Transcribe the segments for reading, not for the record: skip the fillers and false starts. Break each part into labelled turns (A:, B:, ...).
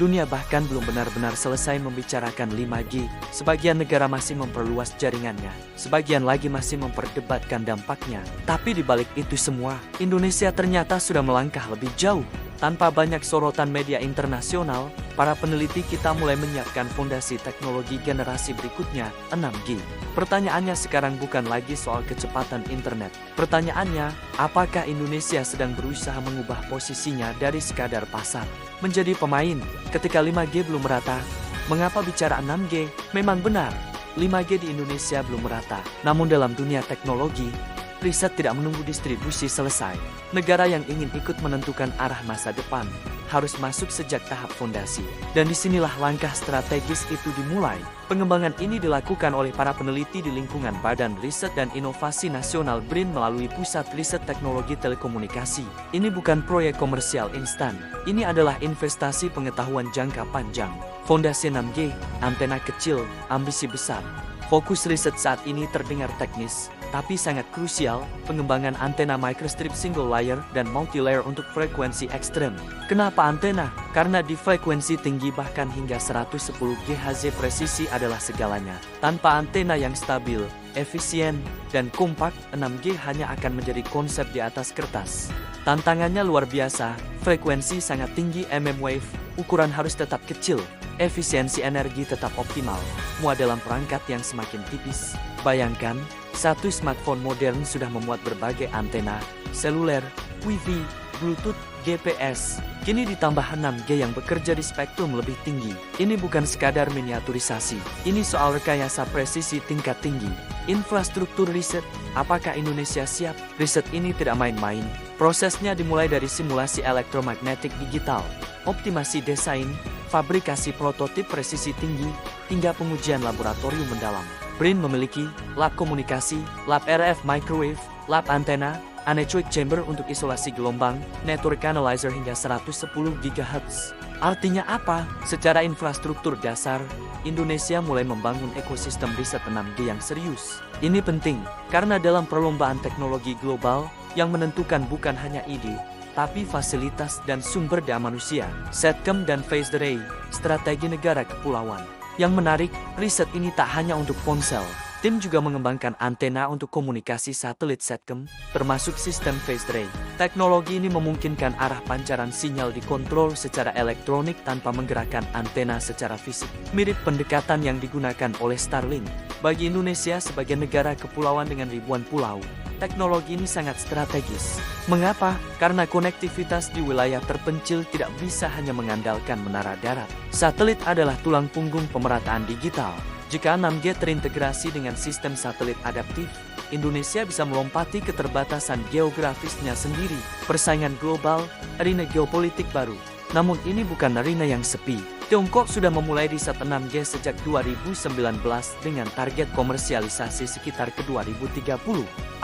A: Dunia bahkan belum benar-benar selesai membicarakan 5G. Sebagian negara masih memperluas jaringannya, sebagian lagi masih memperdebatkan dampaknya. Tapi di balik itu semua, Indonesia ternyata sudah melangkah lebih jauh. Tanpa banyak sorotan media internasional, para peneliti kita mulai menyiapkan fondasi teknologi generasi berikutnya, 6G. Pertanyaannya sekarang bukan lagi soal kecepatan internet. Pertanyaannya, apakah Indonesia sedang berusaha mengubah posisinya dari sekadar pasar menjadi pemain ketika 5G belum merata? Mengapa bicara 6G? Memang benar, 5G di Indonesia belum merata. Namun dalam dunia teknologi, riset tidak menunggu distribusi selesai. Negara yang ingin ikut menentukan arah masa depan harus masuk sejak tahap fondasi. Dan disinilah langkah strategis itu dimulai. Pengembangan ini dilakukan oleh para peneliti di lingkungan Badan Riset dan Inovasi Nasional BRIN melalui Pusat Riset Teknologi Telekomunikasi. Ini bukan proyek komersial instan. Ini adalah investasi pengetahuan jangka panjang. Fondasi 6G, antena kecil, ambisi besar. Fokus riset saat ini terdengar teknis, tapi sangat krusial, pengembangan antena microstrip single layer dan multi-layer untuk frekuensi ekstrem. Kenapa antena? Karena di frekuensi tinggi bahkan hingga 110 GHz presisi adalah segalanya. Tanpa antena yang stabil, efisien, dan kompak, 6G hanya akan menjadi konsep di atas kertas. Tantangannya luar biasa, frekuensi sangat tinggi wave, ukuran harus tetap kecil, efisiensi energi tetap optimal, muat dalam perangkat yang semakin tipis. Bayangkan, satu smartphone modern sudah memuat berbagai antena, seluler, Wi-Fi, Bluetooth, GPS. Kini ditambah 6G yang bekerja di spektrum lebih tinggi. Ini bukan sekadar miniaturisasi, ini soal rekayasa presisi tingkat tinggi. Infrastruktur riset, apakah Indonesia siap? Riset ini tidak main-main. Prosesnya dimulai dari simulasi elektromagnetik digital, optimasi desain, fabrikasi prototip presisi tinggi, hingga pengujian laboratorium mendalam. BRIN memiliki lab komunikasi, lab RF microwave, lab antena, anechoic chamber untuk isolasi gelombang, network analyzer hingga 110 GHz. Artinya apa? Secara infrastruktur dasar, Indonesia mulai membangun ekosistem riset 6G yang serius. Ini penting, karena dalam perlombaan teknologi global, yang menentukan bukan hanya ide, tapi fasilitas dan sumber daya manusia. Satcom dan phased array, strategi negara kepulauan. Yang menarik, riset ini tak hanya untuk ponsel. Tim juga mengembangkan antena untuk komunikasi satelit Satcom, termasuk sistem phased array. Teknologi ini memungkinkan arah pancaran sinyal dikontrol secara elektronik tanpa menggerakkan antena secara fisik. Mirip pendekatan yang digunakan oleh Starlink. Bagi Indonesia sebagai negara kepulauan dengan ribuan pulau, teknologi ini sangat strategis. Mengapa? Karena konektivitas di wilayah terpencil tidak bisa hanya mengandalkan menara darat. Satelit adalah tulang punggung pemerataan digital. Jika 6G terintegrasi dengan sistem satelit adaptif, Indonesia bisa melompati keterbatasan geografisnya sendiri. Persaingan global, arena geopolitik baru. Namun ini bukan arena yang sepi. Tiongkok sudah memulai riset 6G sejak 2019 dengan target komersialisasi sekitar ke 2030.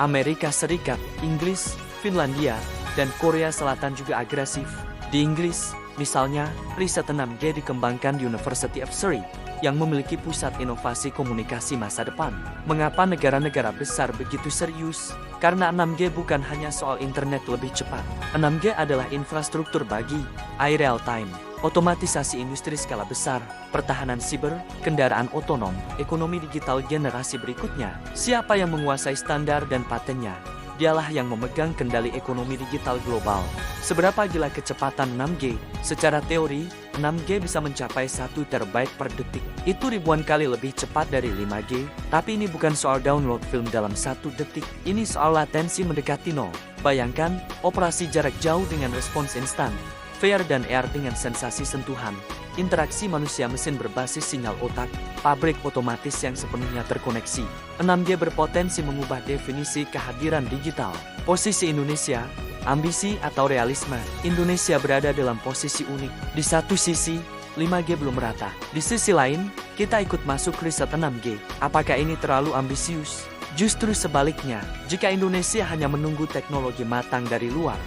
A: Amerika Serikat, Inggris, Finlandia, dan Korea Selatan juga agresif. Di Inggris, misalnya, riset 6G dikembangkan di University of Surrey, yang memiliki pusat inovasi komunikasi masa depan. Mengapa negara-negara besar begitu serius? Karena 6G bukan hanya soal internet lebih cepat. 6G adalah infrastruktur bagi AI real time, otomatisasi industri skala besar, pertahanan siber, kendaraan otonom, ekonomi digital generasi berikutnya. Siapa yang menguasai standar dan patennya? Dialah yang memegang kendali ekonomi digital global. Seberapa gila kecepatan 6G? Secara teori, 6G bisa mencapai 1 terabyte per detik. Itu ribuan kali lebih cepat dari 5G, tapi ini bukan soal download film dalam 1 detik. Ini soal latensi mendekati nol. Bayangkan, operasi jarak jauh dengan respons instan, VR dan AR dengan sensasi sentuhan, interaksi manusia-mesin berbasis sinyal otak, pabrik otomatis yang sepenuhnya terkoneksi. 6G berpotensi mengubah definisi kehadiran digital. Posisi Indonesia, ambisi atau realisme. Indonesia berada dalam posisi unik. Di satu sisi, 5G belum merata. Di sisi lain, kita ikut masuk riset 6G. Apakah ini terlalu ambisius? Justru sebaliknya, jika Indonesia hanya menunggu teknologi matang dari luar,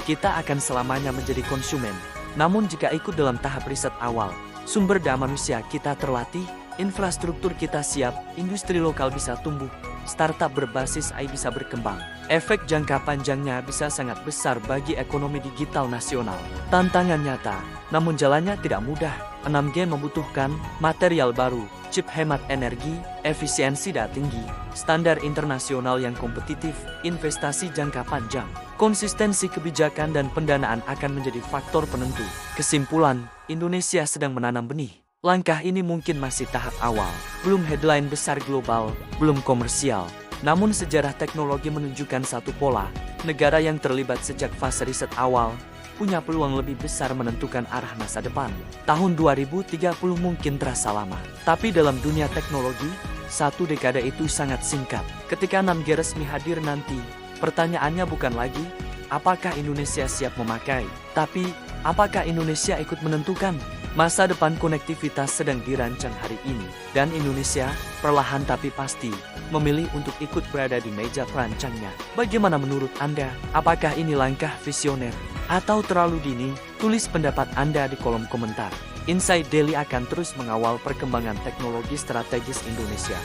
A: kita akan selamanya menjadi konsumen. Namun jika ikut dalam tahap riset awal, sumber daya manusia kita terlatih, infrastruktur kita siap, industri lokal bisa tumbuh, startup berbasis AI bisa berkembang. Efek jangka panjangnya bisa sangat besar bagi ekonomi digital nasional. Tantangan nyata, namun jalannya tidak mudah. 6G membutuhkan material baru, chip hemat energi, efisiensi data tinggi, standar internasional yang kompetitif, investasi jangka panjang, konsistensi kebijakan dan pendanaan akan menjadi faktor penentu. Kesimpulan, Indonesia sedang menanam benih. Langkah ini mungkin masih tahap awal, belum headline besar global, belum komersial. Namun sejarah teknologi menunjukkan satu pola, negara yang terlibat sejak fase riset awal, punya peluang lebih besar menentukan arah masa depan. Tahun 2030 mungkin terasa lama, tapi dalam dunia teknologi, satu dekade itu sangat singkat. Ketika 6G resmi hadir nanti, pertanyaannya bukan lagi, apakah Indonesia siap memakai, tapi apakah Indonesia ikut menentukan? Masa depan konektivitas sedang dirancang hari ini, dan Indonesia, perlahan tapi pasti, memilih untuk ikut berada di meja perancangnya. Bagaimana menurut Anda? Apakah ini langkah visioner? Atau terlalu dini? Tulis pendapat Anda di kolom komentar. Inside Daily akan terus mengawal perkembangan teknologi strategis Indonesia.